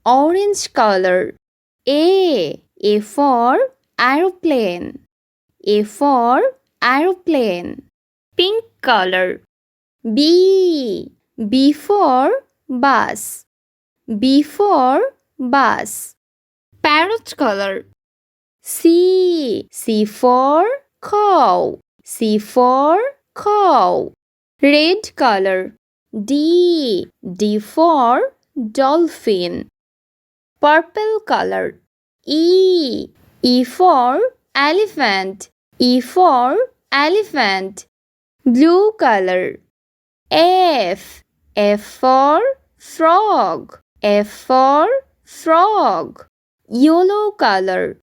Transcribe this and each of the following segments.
orange color. A for aeroplane. A for aeroplane. Pink color. B for bus. B for bus. Parrot color. C for cow. C for cow. Red color. D for dolphin. Purple color. E for elephant. E for elephant. Blue color. F for frog. F for frog. Yellow color.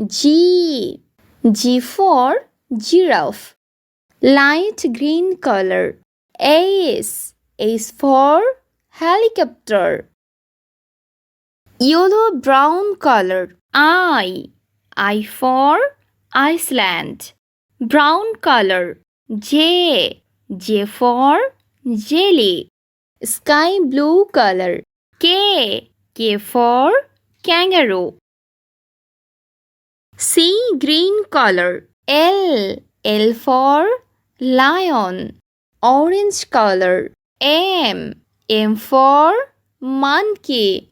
G for giraffe. Light green color. S for helicopter. Yellow brown color. I for Iceland. Brown color. J for jelly. Sky blue color. K for kangaroo. C green color. L for lion. Orange color. M for monkey.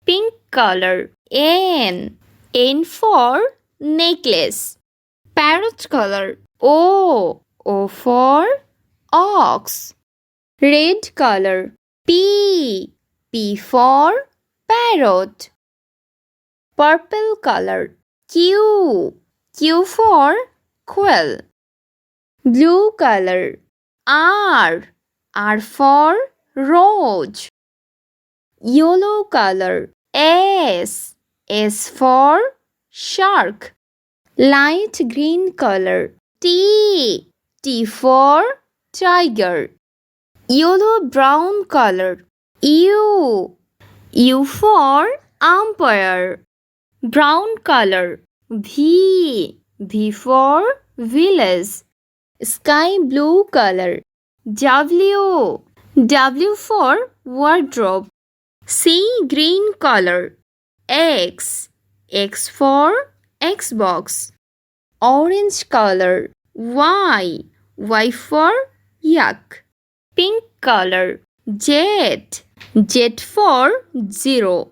Pink color. N for necklace. Parrot color. O for ox. Red color. P for parrot. Purple color. Q for quail. Blue color. R for rose. Yellow color. S for shark. Light green color. T for tiger. Yellow brown color. U for umpire. Brown color. V for village. Sky blue color. W for wardrobe. C green color. X for Xbox. Orange color. Y for yak. Pink color. Z for zero.